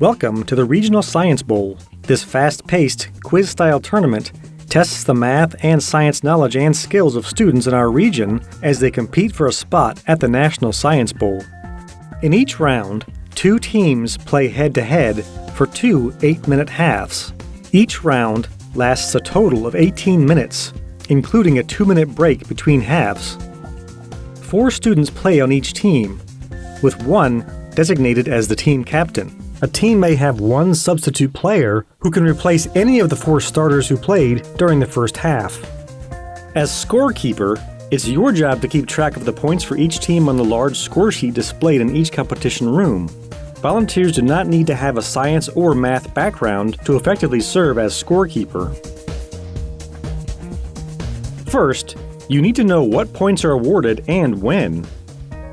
Welcome to the Regional Science Bowl. This fast-paced, quiz-style tournament tests the math and science knowledge and skills of students in our region as they compete for a spot at the National Science Bowl. In each round, 2 teams play head-to-head for 2 8-minute halves. Each round lasts a total of 18 minutes, including a 2-minute break between halves. 4 students play on each team, with 1 designated as the team captain. A team may have 1 substitute player who can replace any of the 4 starters who played during the first half. As scorekeeper, it's your job to keep track of the points for each team on the large score sheet displayed in each competition room. Volunteers do not need to have a science or math background to effectively serve as scorekeeper. First, you need to know what points are awarded and when.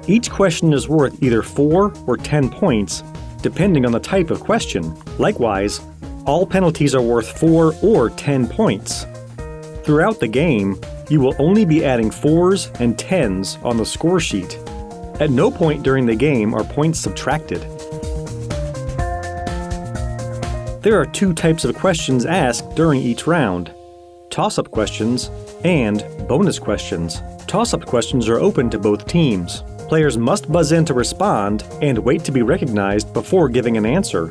Each question is worth either 4 or 10 points, depending on the type of question. Likewise, all penalties are worth 4 or 10 points. Throughout the game, you will only be adding 4s and 10s on the score sheet. At no point during the game are points subtracted. There are 2 types of questions asked during each round: toss-up questions and bonus questions. Toss-up questions are open to both teams. Players must buzz in to respond and wait to be recognized before giving an answer.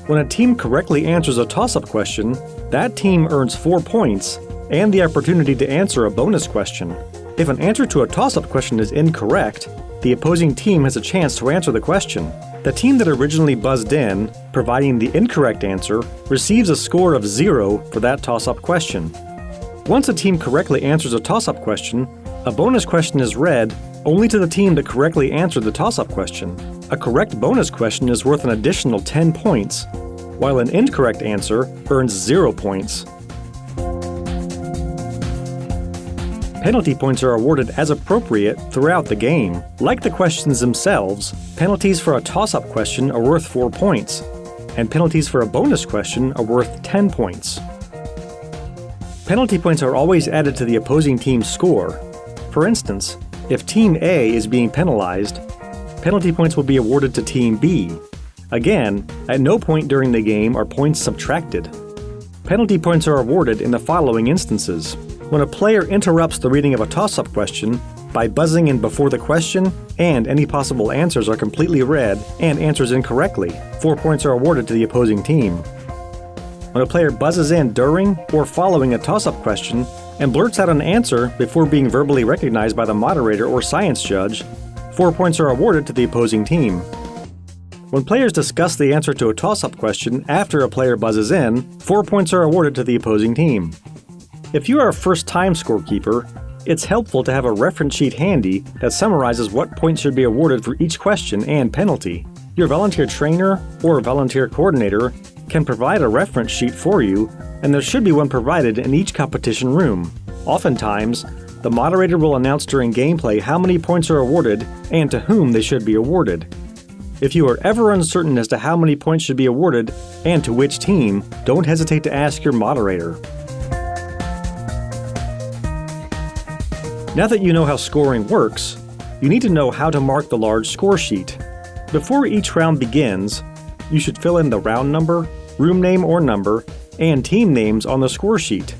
When a team correctly answers a toss-up question, that team earns 4 points and the opportunity to answer a bonus question. If an answer to a toss-up question is incorrect, the opposing team has a chance to answer the question. The team that originally buzzed in, providing the incorrect answer, receives a score of 0 for that toss-up question. Once a team correctly answers a toss-up question, a bonus question is read only to the team that correctly answered the toss-up question. A correct bonus question is worth an additional 10 points, while an incorrect answer earns 0 points. Penalty points are awarded as appropriate throughout the game. Like the questions themselves, penalties for a toss-up question are worth 4 points, and penalties for a bonus question are worth 10 points. Penalty points are always added to the opposing team's score. For instance, if Team A is being penalized, penalty points will be awarded to Team B. Again, at no point during the game are points subtracted. Penalty points are awarded in the following instances: when a player interrupts the reading of a toss-up question by buzzing in before the question and any possible answers are completely read and answers incorrectly, 4 points are awarded to the opposing team. When a player buzzes in during or following a toss-up question and blurts out an answer before being verbally recognized by the moderator or science judge, 4 points are awarded to the opposing team. When players discuss the answer to a toss-up question after a player buzzes in, 4 points are awarded to the opposing team. If you are a first-time scorekeeper, it's helpful to have a reference sheet handy that summarizes what points should be awarded for each question and penalty. Your volunteer trainer or volunteer coordinator can provide a reference sheet for you, and there should be one provided in each competition room. Oftentimes, the moderator will announce during gameplay how many points are awarded and to whom they should be awarded. If you are ever uncertain as to how many points should be awarded and to which team, don't hesitate to ask your moderator. Now that you know how scoring works, you need to know how to mark the large score sheet. Before each round begins, you should fill in the round number, room name or number, and team names on the score sheet.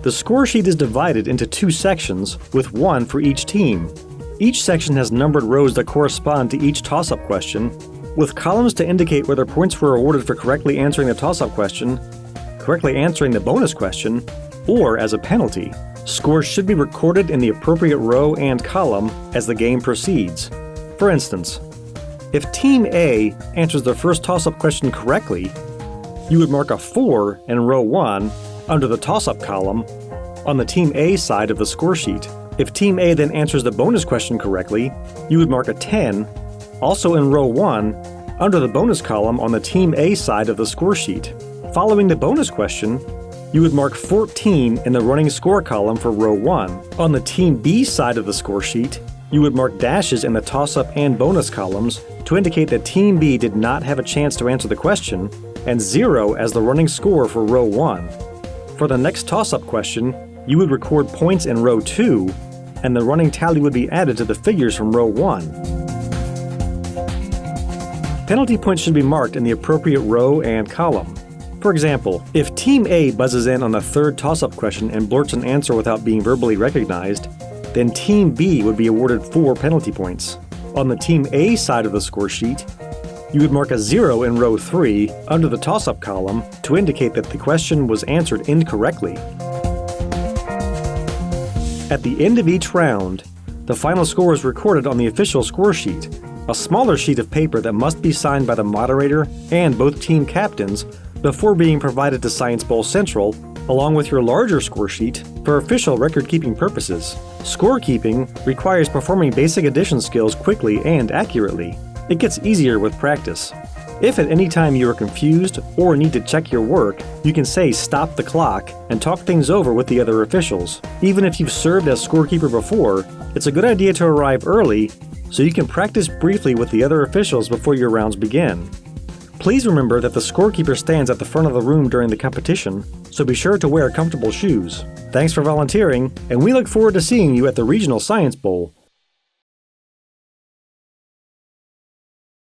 The score sheet is divided into 2 sections, with 1 for each team. Each section has numbered rows that correspond to each toss-up question, with columns to indicate whether points were awarded for correctly answering the toss-up question, correctly answering the bonus question, or as a penalty. Scores should be recorded in the appropriate row and column as the game proceeds. For instance, if Team A answers the first toss-up question correctly, you would mark a 4 in row 1 under the toss-up column on the Team A side of the score sheet. If Team A then answers the bonus question correctly, you would mark a 10, also in row 1, under the bonus column on the Team A side of the score sheet. Following the bonus question, you would mark 14 in the running score column for row 1. On the Team B side of the score sheet, you would mark dashes in the toss-up and bonus columns to indicate that Team B did not have a chance to answer the question, and 0 as the running score for row 1. For the next toss-up question, you would record points in row 2, and the running tally would be added to the figures from row 1. Penalty points should be marked in the appropriate row and column. For example, if Team A buzzes in on the third toss-up question and blurts an answer without being verbally recognized, then Team B would be awarded 4 penalty points. On the Team A side of the score sheet, you would mark a 0 in row 3 under the toss-up column to indicate that the question was answered incorrectly. At the end of each round, the final score is recorded on the official score sheet, a smaller sheet of paper that must be signed by the moderator and both team captains before being provided to Science Bowl Central, along with your larger score sheet for official record-keeping purposes. Scorekeeping requires performing basic addition skills quickly and accurately. It gets easier with practice. If at any time you are confused or need to check your work, you can say "stop the clock" and talk things over with the other officials. Even if you've served as scorekeeper before, it's a good idea to arrive early so you can practice briefly with the other officials before your rounds begin. Please remember that the scorekeeper stands at the front of the room during the competition, so be sure to wear comfortable shoes. Thanks for volunteering, and we look forward to seeing you at the Regional Science Bowl.